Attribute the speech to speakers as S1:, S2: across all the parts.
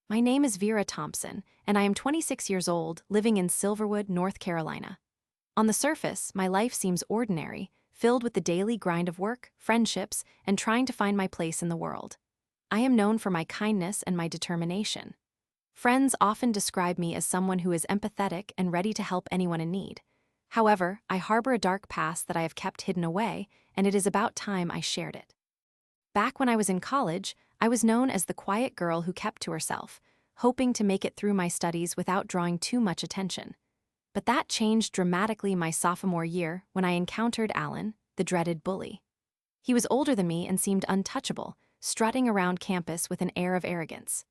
S1: My name is Vera Thompson, and I am 26 years old, living in Silverwood, North Carolina. On the surface, my life seems ordinary, filled with the daily grind of work, friendships, and trying to find my place in the world. I am known for my kindness and my determination. Friends often describe me as someone who is empathetic and ready to help anyone in need. However, I harbor a dark past that I have kept hidden away, and it is about time I shared it. Back when I was in college, I was known as the quiet girl who kept to herself, hoping to make it through my studies without drawing too much attention. But that changed dramatically my sophomore year when I encountered Alan, the dreaded bully. He was older than me and seemed untouchable, strutting around campus with an air of arrogance.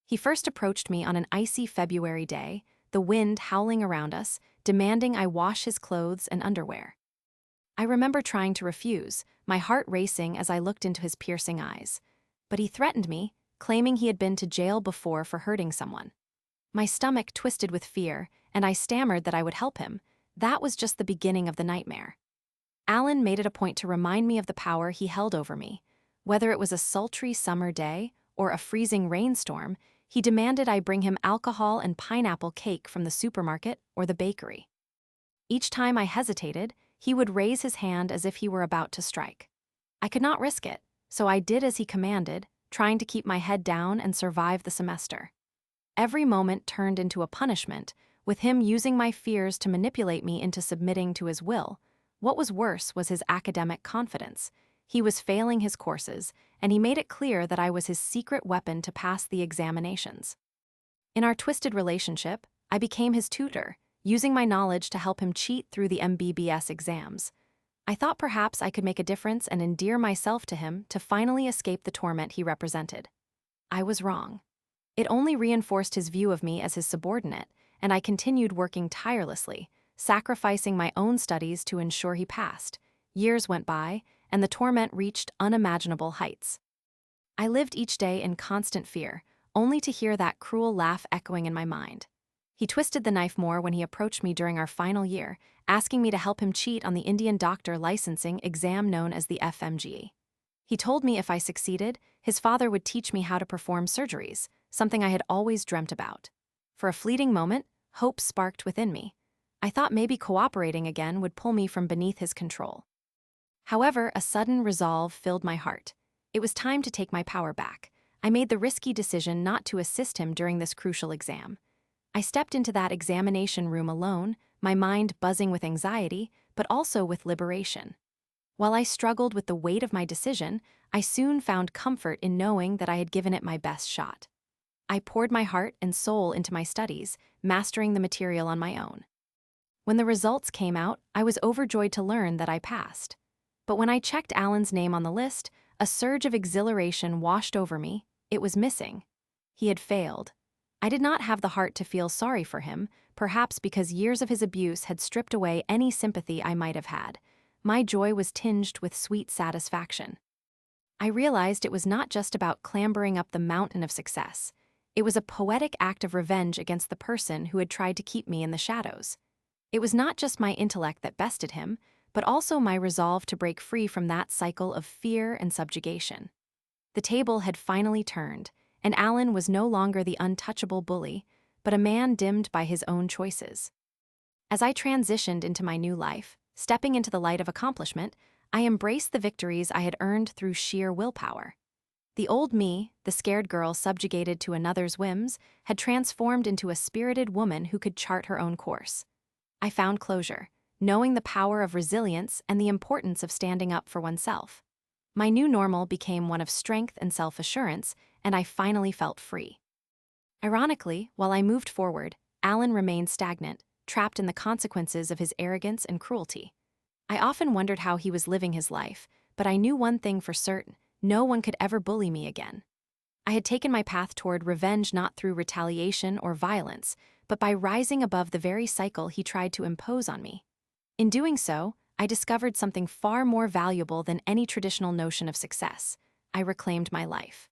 S1: He first approached me on an icy February day, the wind howling around us, demanding I wash his clothes and underwear. I remember trying to refuse, my heart racing as I looked into his piercing eyes. But he threatened me, claiming he had been to jail before for hurting someone. My stomach twisted with fear, and I stammered that I would help him. That was just the beginning of the nightmare. Alan made it a point to remind me of the power he held over me. Whether it was a sultry summer day or a freezing rainstorm, he demanded I bring him alcohol and pineapple cake from the supermarket or the bakery. Each time I hesitated, he would raise his hand as if he were about to strike. I could not risk it, so I did as he commanded, trying to keep my head down and survive the semester. Every moment turned into a punishment, with him using my fears to manipulate me into submitting to his will. What was worse was his academic confidence. He was failing his courses, and he made it clear that I was his secret weapon to pass the examinations. In our twisted relationship, I became his tutor, using my knowledge to help him cheat through the MBBS exams. I thought perhaps I could make a difference and endear myself to him to finally escape the torment he represented. I was wrong. It only reinforced his view of me as his subordinate, and I continued working tirelessly, sacrificing my own studies to ensure he passed. Years went by, and the torment reached unimaginable heights. I lived each day in constant fear, only to hear that cruel laugh echoing in my mind. He twisted the knife more when he approached me during our final year, asking me to help him cheat on the Indian doctor licensing exam known as the FMGE. He told me if I succeeded, his father would teach me how to perform surgeries, something I had always dreamt about. For a fleeting moment, hope sparked within me. I thought maybe cooperating again would pull me from beneath his control. However, a sudden resolve filled my heart. It was time to take my power back. I made the risky decision not to assist him during this crucial exam. I stepped into that examination room alone, my mind buzzing with anxiety, but also with liberation. While I struggled with the weight of my decision, I soon found comfort in knowing that I had given it my best shot. I poured my heart and soul into my studies, mastering the material on my own. When the results came out, I was overjoyed to learn that I passed. But when I checked Alan's name on the list, a surge of exhilaration washed over me. It was missing. He had failed. I did not have the heart to feel sorry for him, perhaps because years of his abuse had stripped away any sympathy I might have had. My joy was tinged with sweet satisfaction. I realized it was not just about clambering up the mountain of success. It was a poetic act of revenge against the person who had tried to keep me in the shadows. It was not just my intellect that bested him, but also my resolve to break free from that cycle of fear and subjugation. The table had finally turned, and Alan was no longer the untouchable bully, but a man dimmed by his own choices. As I transitioned into my new life, stepping into the light of accomplishment, I embraced the victories I had earned through sheer willpower. The old me, the scared girl subjugated to another's whims, had transformed into a spirited woman who could chart her own course. I found closure, knowing the power of resilience and the importance of standing up for oneself. My new normal became one of strength and self-assurance, and I finally felt free. Ironically, while I moved forward, Alan remained stagnant, trapped in the consequences of his arrogance and cruelty. I often wondered how he was living his life, but I knew one thing for certain: no one could ever bully me again. I had taken my path toward revenge not through retaliation or violence, but by rising above the very cycle he tried to impose on me. In doing so, I discovered something far more valuable than any traditional notion of success. I reclaimed my life.